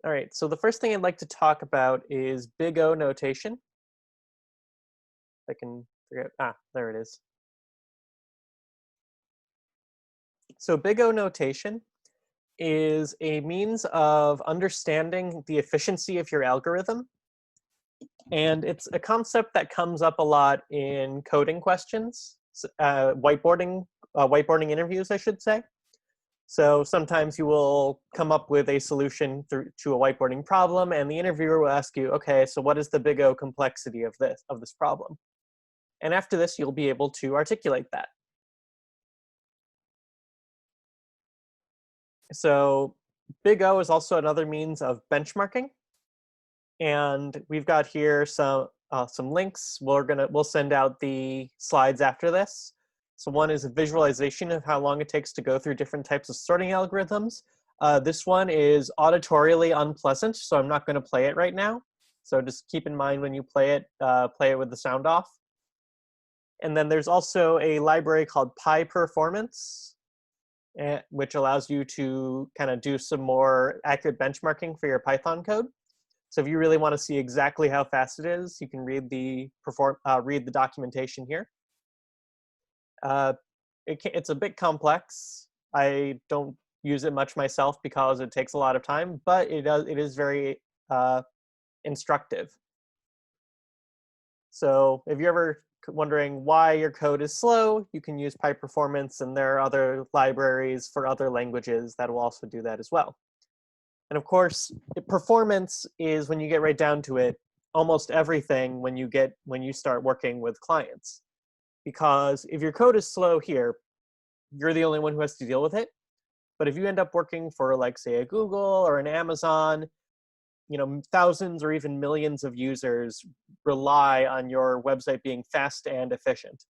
All right, so the first thing I'd like to talk about is big O notation. I can figure out, there it is. So big O notation is a means of understanding the efficiency of your algorithm. And it's a concept that comes up a lot in coding questions, whiteboarding interviews, I should say. So sometimes you will come up with a solution to a whiteboarding problem, and the interviewer will ask you, okay, so what is the big O complexity of this problem? And after this, you'll be able to articulate that. So big O is also another means of benchmarking. And we've got here some links. We'll send out the slides after this. So one is a visualization of how long it takes to go through different types of sorting algorithms. This one is auditorially unpleasant, so I'm not going to play it right now. So just keep in mind when you play it with the sound off. And then there's also a library called PyPerformance, which allows you to kind of do some more accurate benchmarking for your Python code. So if you really want to see exactly how fast it is, you can read the documentation here. It's a bit complex. I don't use it much myself because it takes a lot of time, but it is very instructive. So if you're ever wondering why your code is slow, you can use PyPerformance, and there are other libraries for other languages that will also do that as well. And of course, performance is, when you get right down to it, almost everything when you start working with clients. Because if your code is slow here, you're the only one who has to deal with it. But if you end up working for, like, say, a Google or an Amazon, thousands or even millions of users rely on your website being fast and efficient.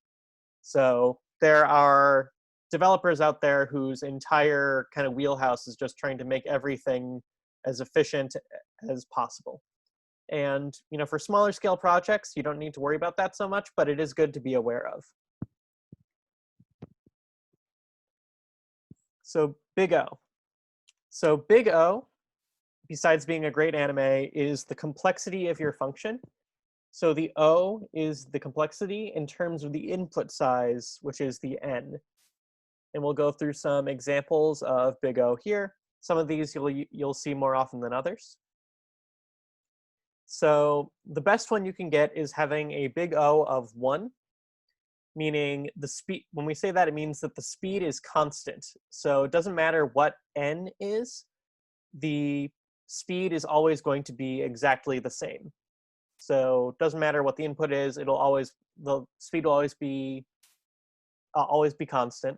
So there are developers out there whose entire kind of wheelhouse is just trying to make everything as efficient as possible. And for smaller scale projects, you don't need to worry about that so much, but it is good to be aware of. So big O. So big O, besides being a great anime, is the complexity of your function. So the O is the complexity in terms of the input size, which is the N. And we'll go through some examples of big O here. Some of these you'll see more often than others. So the best one you can get is having a big O of 1, meaning the speed. When we say that, it means that the speed is constant. So it doesn't matter what N is, the speed is always going to be exactly the same. So it doesn't matter what the input is, the speed will always be constant.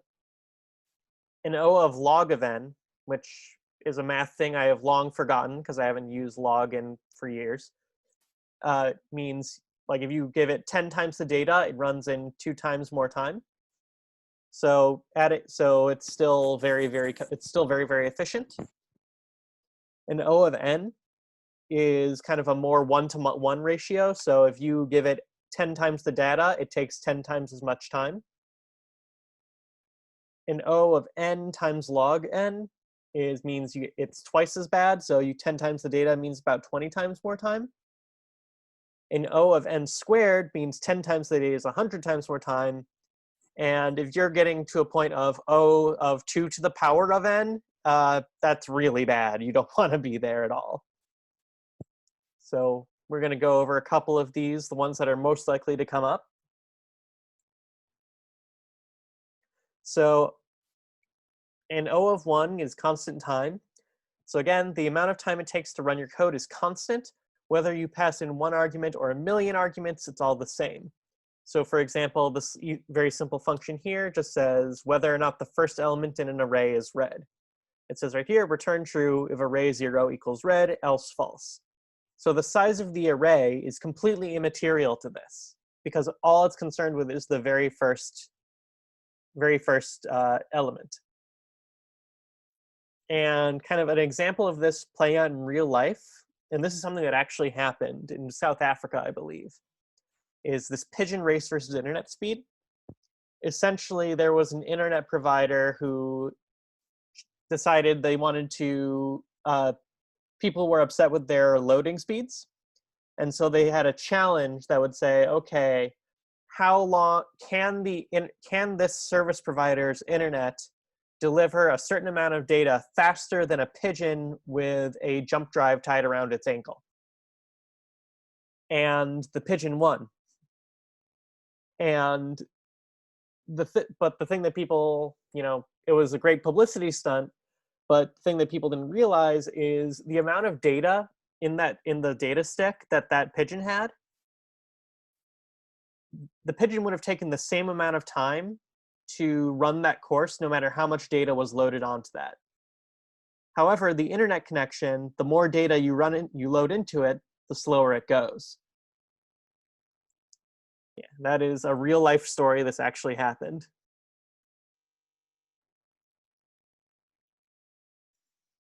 An O of log of n, which is a math thing I have long forgotten because I haven't used log for years, means, like, if you give it 10 times the data, it runs in 2 times more time. So it's still very, very efficient. An O of n is kind of a more 1-to-1 ratio. So if you give it 10 times the data, it takes 10 times as much time. An O of n times log n means it's twice as bad. So 10 times the data means about 20 times more time. An O of n squared means 10 times the data is 100 times more time. And if you're getting to a point of O of 2 to the power of n, that's really bad. You don't want to be there at all. So we're going to go over a couple of these, the ones that are most likely to come up. So an O of 1 is constant time. So again, the amount of time it takes to run your code is constant. Whether you pass in 1 argument or a million arguments, it's all the same. So for example, this very simple function here just says whether or not the first element in an array is red. It says right here, return true if array 0 equals red, else false. So the size of the array is completely immaterial to this, because all it's concerned with is the very first element. And kind of an example of this play out in real life, and this is something that actually happened in South Africa, I believe, is this pigeon race versus internet speed. Essentially, there was an internet provider who decided they wanted to people were upset with their loading speeds. And so they had a challenge that would say, okay, how long can this service provider's internet deliver a certain amount of data faster than a pigeon with a jump drive tied around its ankle? And the pigeon won. And but the thing that people, it was a great publicity stunt, but the thing that people didn't realize is the amount of data in the data stick that pigeon had. The pigeon would have taken the same amount of time to run that course, no matter how much data was loaded onto that. However, the internet connection, the more data you load into it, the slower it goes. Yeah, that is a real life story. This actually happened.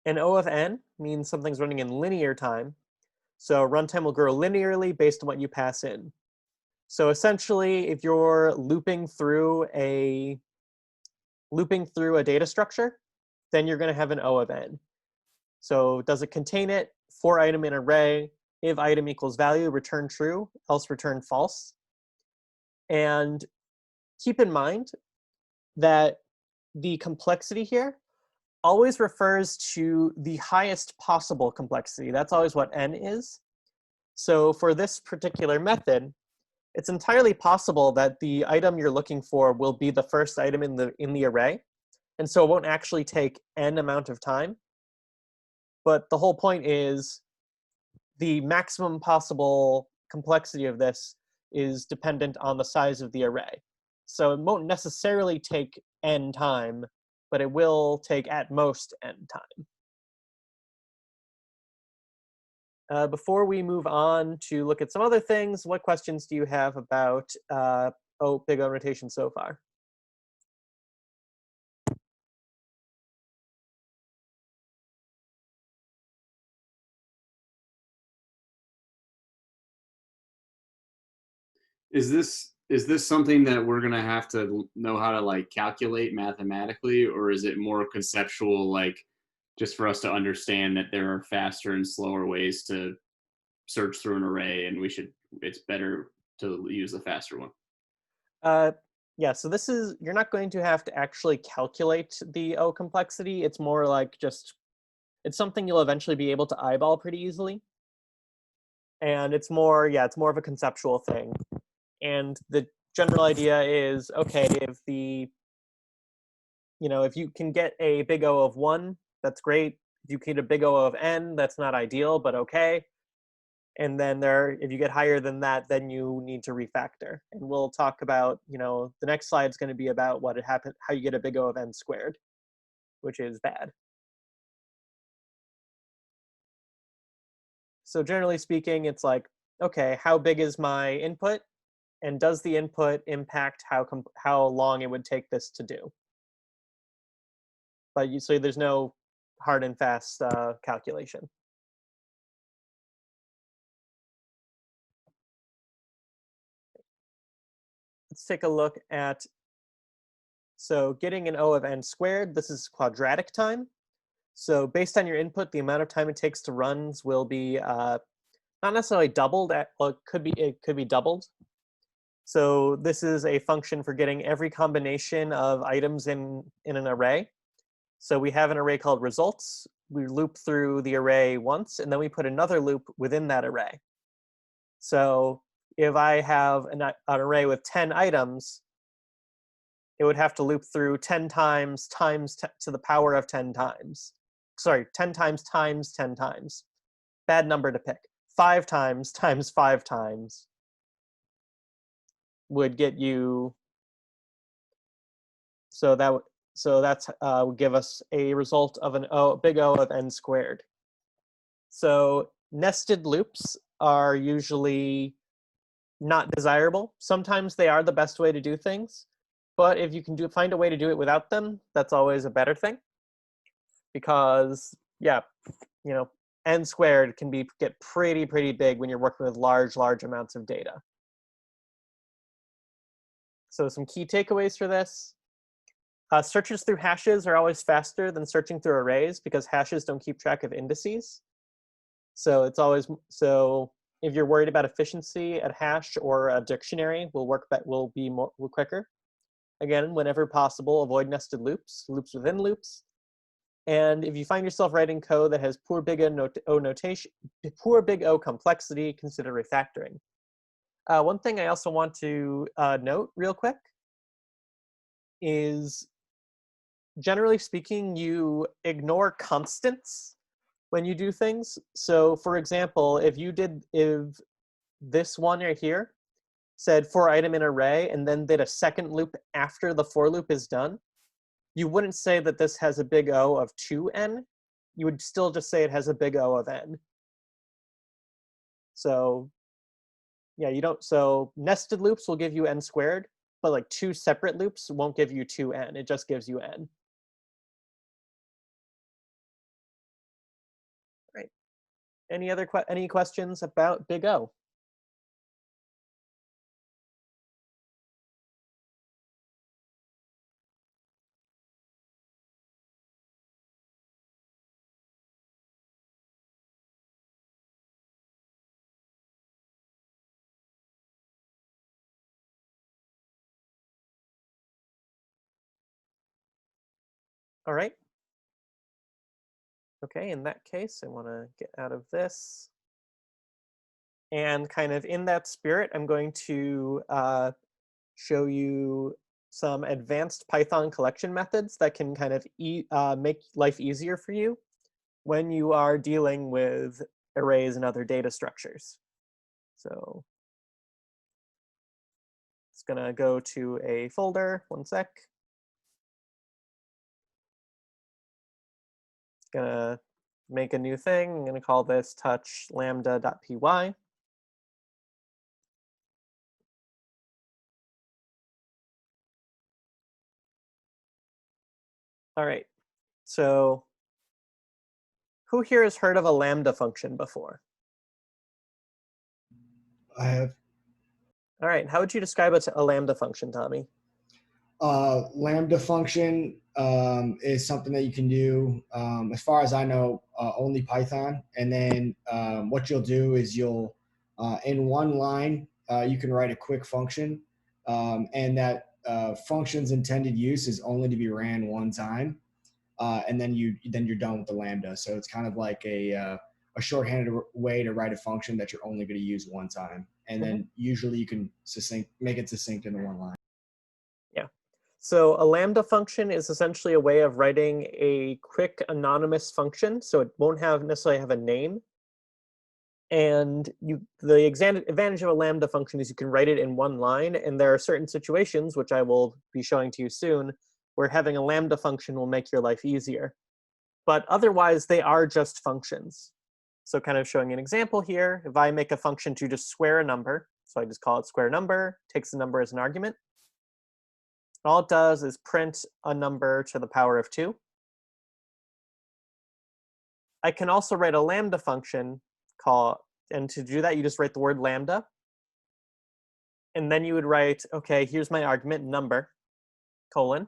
An O of n means something's running in linear time. So runtime will grow linearly based on what you pass in. So essentially, if you're looping through a data structure, then you're going to have an O of n. So does it contain it? For item in array, if item equals value, return true, else return false. And keep in mind that the complexity here always refers to the highest possible complexity. That's always what n is. So for this particular method, it's entirely possible that the item you're looking for will be the first item in the array, and so it won't actually take n amount of time. But the whole point is the maximum possible complexity of this is dependent on the size of the array. So it won't necessarily take n time, but it will take at most n time. Before we move on to look at some other things, what questions do you have about big O notation so far? Is this something that we're gonna have to know how to like calculate mathematically, or is it more conceptual, like just for us to understand that there are faster and slower ways to search through an array, and it's better to use the faster one? Yeah, so you're not going to have to actually calculate the O complexity. It's more like it's something you'll eventually be able to eyeball pretty easily. And it's more of a conceptual thing. And the general idea is, okay, if you can get a big O of 1, that's great. If you get a big O of n, that's not ideal, but okay. And then if you get higher than that, then you need to refactor. And we'll talk about, the next slide is going to be about how you get a big O of n squared, which is bad. So generally speaking, it's like, okay, how big is my input? And does the input impact how long it would take this to do? But so there's no hard and fast calculation. Let's take a look at, so getting an O of n squared, this is quadratic time. So based on your input, the amount of time it takes to runs will be not necessarily doubled, well, it could be doubled. So this is a function for getting every combination of items in an array. So we have an array called results. We loop through the array once, and then we put another loop within that array. So if I have an array with 10 items, it would have to loop through 10 times to the power of 10 times. Sorry, 10 times times 10 times. Bad number to pick. 5 times times 5 times would get you, so that's would give us a result of big O of n squared. So nested loops are usually not desirable. Sometimes they are the best way to do things, but if you can find a way to do it without them, that's always a better thing. Because n squared can get pretty big when you're working with large amounts of data. So some key takeaways for this. Searches through hashes are always faster than searching through arrays because hashes don't keep track of indices. So it's always, so if you're worried about efficiency, a hash or a dictionary will be more quicker. Again, whenever possible, avoid nested loops, loops within loops. And if you find yourself writing code that has poor big O notation, poor big O complexity, consider refactoring. One thing I also want to note real quick is, generally speaking, you ignore constants when you do things. So for example, if this one right here said for item in array and then did a second loop after the for loop is done, you wouldn't say that this has a big O of 2n. You would still just say it has a big O of n. So yeah, so nested loops will give you n squared, but like two separate loops won't give you 2n. It just gives you n. Right. Any questions about big O? All right. Okay, in that case, I want to get out of this. And kind of in that spirit, I'm going to show you some advanced Python collection methods that can kind of make life easier for you when you are dealing with arrays and other data structures. So it's going to go to a folder, one sec. Going to make a new thing. I'm going to call this touch lambda.py. All right, so who here has heard of a lambda function before? I have. All right, how would you describe a lambda function, Tommy? Lambda function is something that you can do, as far as I know, only Python. And then what you'll do is you'll, in one line, you can write a quick function, and that function's intended use is only to be ran one time, and then you're done with the lambda. So it's kind of like a shorthanded way to write a function that you're only going to use one time, and then usually you can make it succinct in the one line. Yeah. So a lambda function is essentially a way of writing a quick anonymous function, so it won't necessarily have a name. And the advantage of a lambda function is you can write it in one line, and there are certain situations, which I will be showing to you soon, where having a lambda function will make your life easier. But otherwise, they are just functions. So kind of showing an example here, if I make a function to just square a number, so I just call it square number, takes the number as an argument. All it does is print a number to the power of 2. I can also write a lambda function and to do that, you just write the word lambda. And then you would write, okay, here's my argument, number, colon,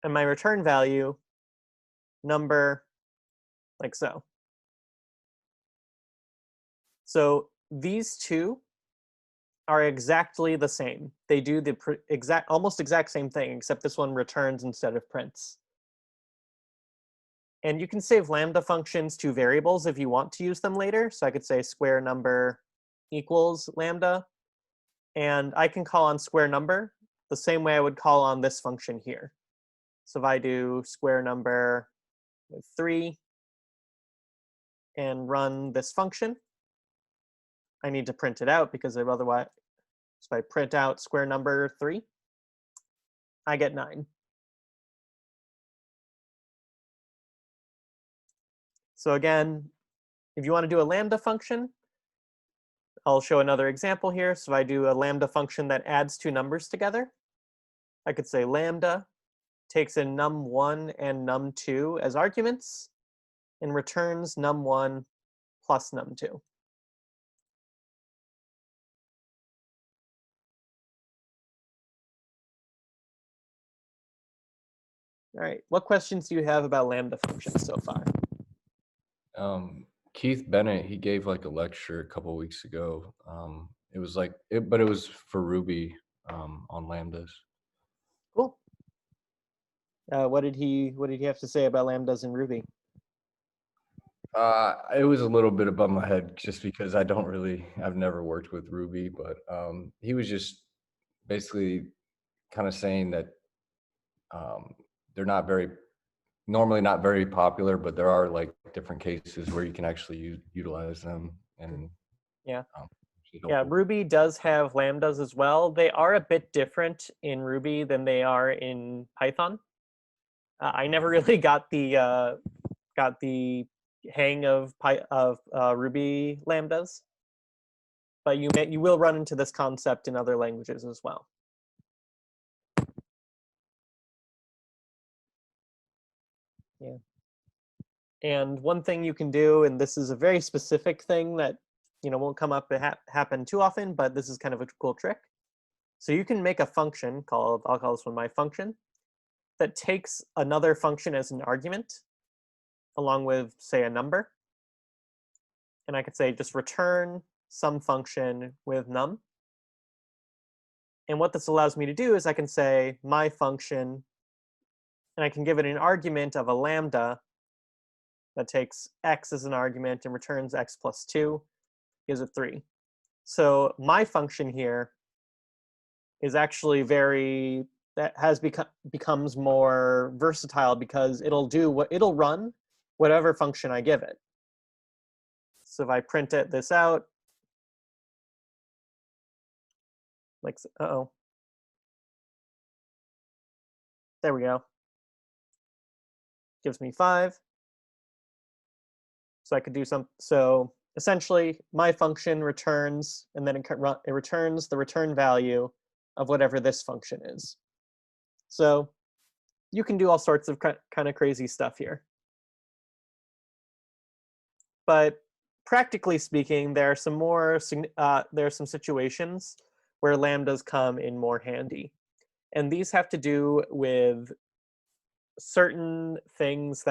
and my return value, number, like so. So these two are exactly the same. They do the almost exact same thing, except this one returns instead of prints. And you can save lambda functions to variables if you want to use them later. So I could say square number equals lambda. And I can call on square number the same way I would call on this function here. So if I do square number with 3 and run this function, I need to print it out because otherwise, so if I print out square number 3, I get 9. So again, if you want to do a lambda function, I'll show another example here. So if I do a lambda function that adds two numbers together, I could say lambda takes in num1 and num2 as arguments and returns num1 plus num2. All right, what questions do you have about lambda functions so far? Keith Bennett, he gave like a lecture a couple weeks ago. It was like but it was for Ruby on lambdas. Cool. What did he have to say about lambdas in Ruby? It was a little bit above my head just because I've never worked with Ruby, but he was just basically kind of saying that they're normally not very popular, but there are like different cases where you can actually utilize them, and Yeah. which is Yeah, helpful. Ruby does have lambdas as well. They are a bit different in Ruby than they are in Python. I never really got the hang of Ruby lambdas, but you will run into this concept in other languages as well. Yeah. And one thing you can do, and this is a very specific thing that won't come up happen too often, but this is kind of a cool trick. So you can make a function called, I'll call this one my function, that takes another function as an argument, along with, say, a number. And I could say just return some function with num. And what this allows me to do is I can say my function, and I can give it an argument of a lambda that takes x as an argument and returns x plus 2, gives it 3. So my function here is actually becomes more versatile because it'll run whatever function I give it. So if I print this out, like, there we go. Gives me 5. So I could do so essentially my function returns, and then it returns the return value of whatever this function is. So you can do all sorts of kind of crazy stuff here. But practically speaking, there are some situations where lambdas come in more handy. And these have to do with certain things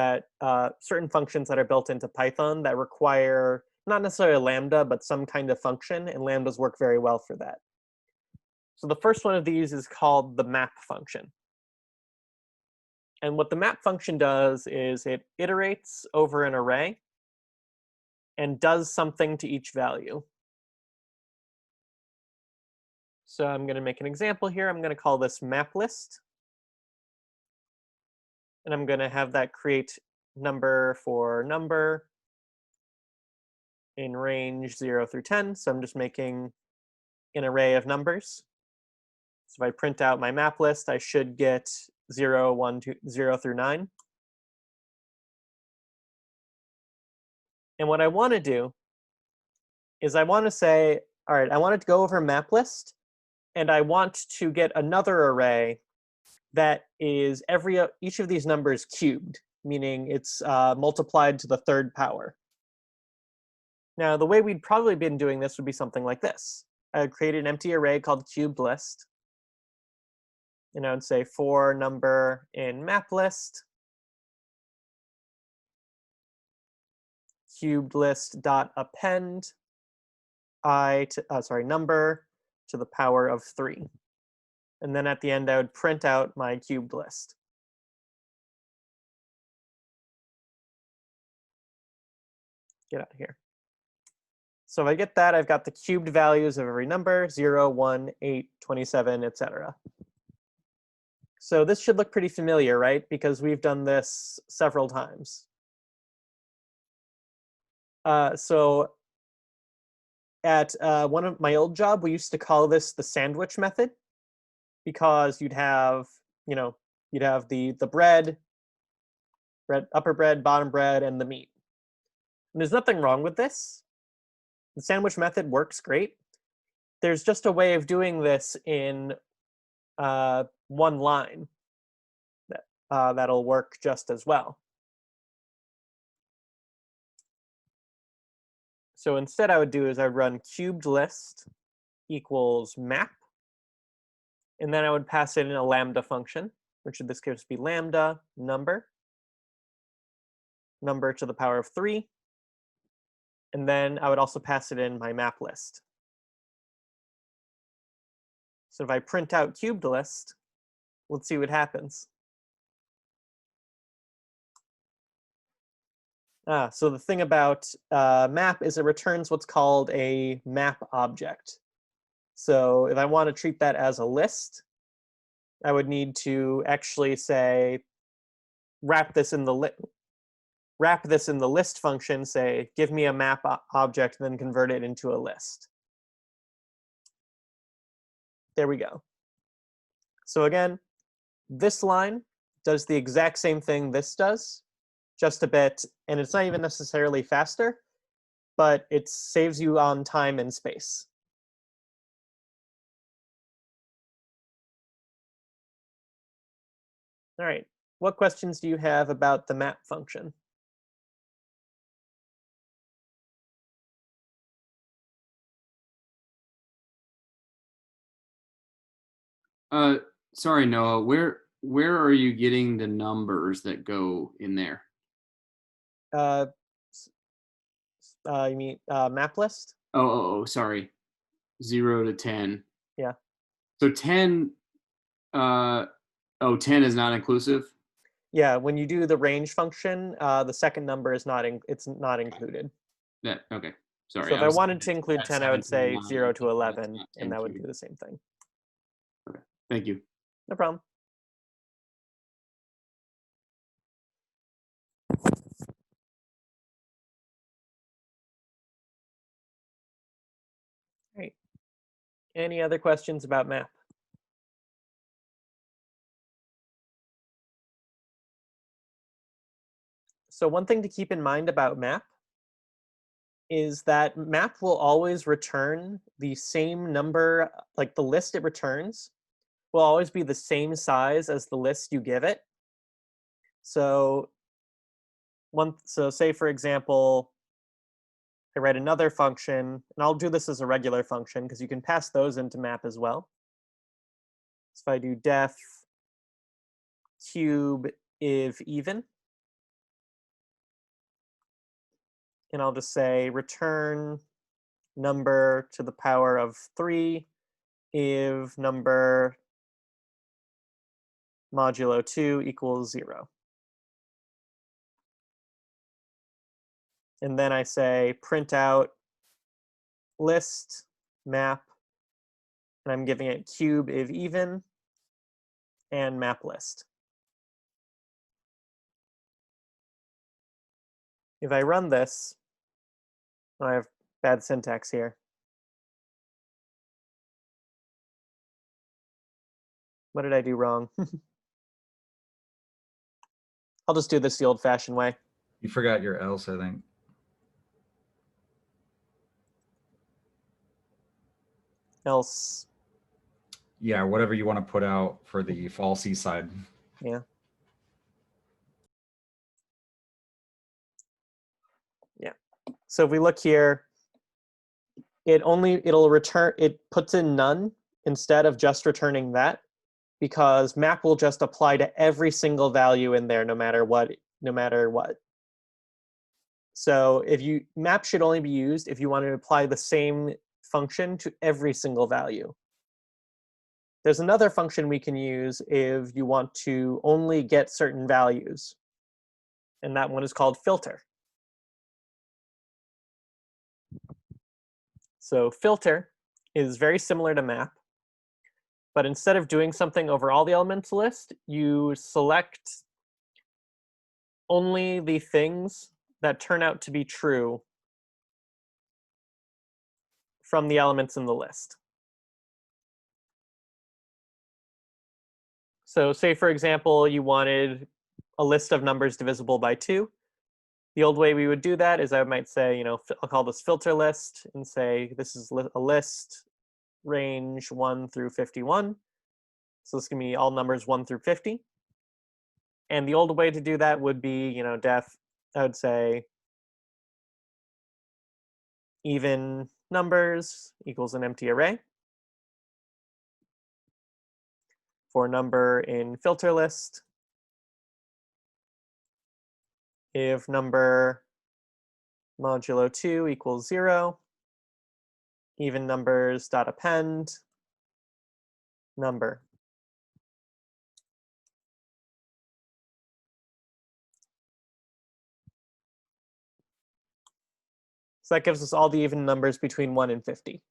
certain functions that are built into Python that require not necessarily a lambda, but some kind of function, and lambdas work very well for that. So the first one of these is called the map function. And what the map function does is it iterates over an array and does something to each value. So I'm going to make an example here. I'm going to call this map list. And I'm going to have that create number for number in range 0 through 10. So I'm just making an array of numbers. So if I print out my map list, I should get 0, 1, 2, 0 through 9. And what I want to do is I want to say, all right, I want to go over map list, and I want to get another array that is each of these numbers cubed, meaning it's multiplied to the 3rd power. Now, the way we'd probably been doing this would be something like this. I would create an empty array called cubed list, and I would say for number in map list, cubed list dot append number to the power of 3. And then at the end, I would print out my cubed list. Get out of here. So if I get that, I've got the cubed values of every number, 0, 1, 8, 27, etc. So this should look pretty familiar, right? Because we've done this several times. So at one of my old job, we used to call this the sandwich method, because you'd have the bread, upper bread, bottom bread, and the meat. And there's nothing wrong with this. The sandwich method works great. There's just a way of doing this in one line that'll work just as well. So instead I would do is I'd run cubed list equals map, and then I would pass it in a lambda function, which in this case would be lambda number to the power of 3. And then I would also pass it in my map list. So if I print out cubed list, let's see what happens. So the thing about map is it returns what's called a map object. So if I want to treat that as a list, I would need to actually say, wrap this in the list function, say, give me a map object, then convert it into a list. There we go. So again, this line does the exact same thing this does, just a bit, and it's not even necessarily faster, but it saves you on time and space. All right, what questions do you have about the map function? Sorry, Noah. Where are you getting the numbers that go in there? You mean map list? Oh, sorry. 0 to 10. Yeah. So 10. 10 is not inclusive. Yeah, when you do the range function, the second number is not it's not included. Okay. Sorry. So if I wanted to include at 10, I would 17 say line, 0 to that's 11, not and 10 that would cubed. do the same thing. Okay. Thank you. No problem. All right. Any other questions about map? So one thing to keep in mind about map is that map will always return the same number, like the list it returns will always be the same size as the list you give it. So say for example, I write another function, and I'll do this as a regular function because you can pass those into map as well. So if I do def cube if even, and I'll just say return number to the power of 3 if number modulo 2 equals 0. And then I say print out list map, and I'm giving it cube if even and map list. If I run this, I have bad syntax here. What did I do wrong? I'll just do this the old-fashioned way. You forgot your else, I think. Else. Yeah, whatever you want to put out for the falsy side. Yeah. Yeah. So if we look here, it puts in none instead of just returning that, because map will just apply to every single value in there no matter what. So map should only be used if you want to apply the same function to every single value. There's another function we can use if you want to only get certain values, and that one is called filter. So filter is very similar to map, but instead of doing something over all the elements list, you select only the things that turn out to be true from the elements in the list. So say, for example, you wanted a list of numbers divisible by 2. The old way we would do that is I might say, I'll call this filter list and say this is a list range 1 through 51. So this can be all numbers 1 through 50. And the old way to do that would be, def, I would say even numbers equals an empty array. For number in filter list, if number modulo 2 equals 0. Even numbers dot append number. So that gives us all the even numbers between 1 and 50.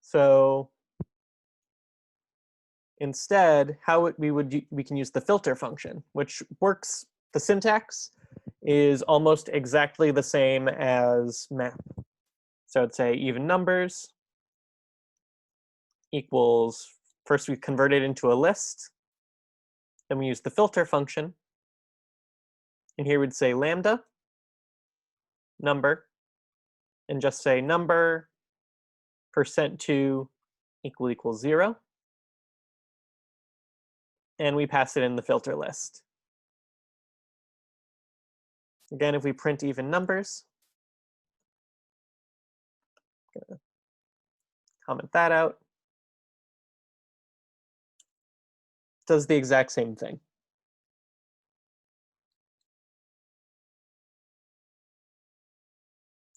So instead, how we can use the filter function, which works. The syntax is almost exactly the same as map. So I'd say even numbers equals, first we convert it into a list, then we use the filter function, and here we'd say lambda number, and just say number %2 equals 0, and we pass it in the filter list. Again, if we print even numbers, gonna comment that out, does the exact same thing.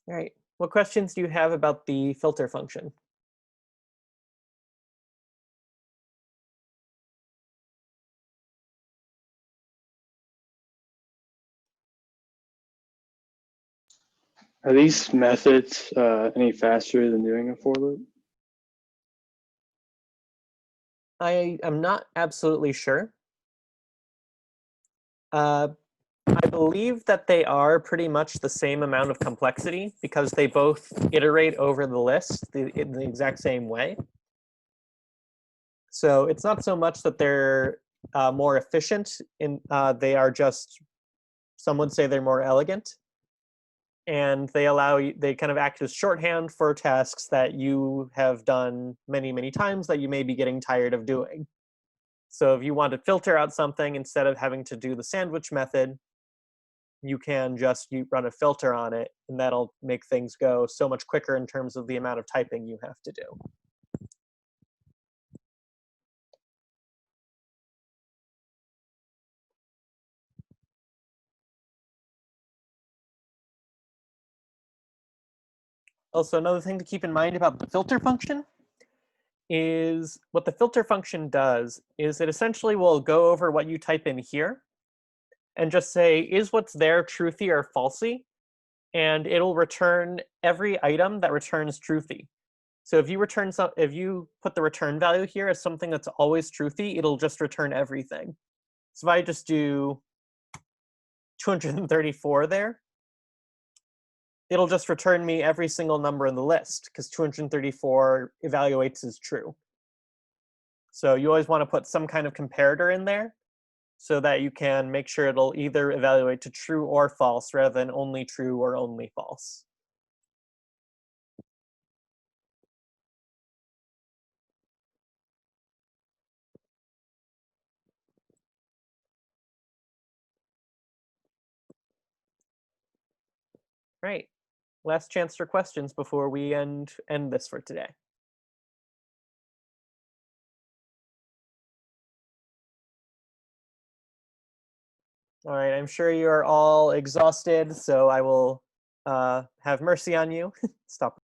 All right, what questions do you have about the filter function? Are these methods any faster than doing a for loop? I am not absolutely sure. I believe that they are pretty much the same amount of complexity because they both iterate over the list in the exact same way. So it's not so much that they're more efficient, they are just, some would say they're more elegant. And they allow you, they kind of act as shorthand for tasks that you have done many, many times that you may be getting tired of doing. So if you want to filter out something, instead of having to do the sandwich method, you can just run a filter on it, and that'll make things go so much quicker in terms of the amount of typing you have to do. Also, another thing to keep in mind about the filter function is what the filter function does is it essentially will go over what you type in here and just say, is what's there truthy or falsy? And it'll return every item that returns truthy. So if you put the return value here as something that's always truthy, it'll just return everything. So if I just do 234 there, it'll just return me every single number in the list because 234 evaluates as true. So you always want to put some kind of comparator in there so that you can make sure it'll either evaluate to true or false rather than only true or only false. Right. Last chance for questions before we end this for today. All right, I'm sure you are all exhausted, so I will have mercy on you. Stop.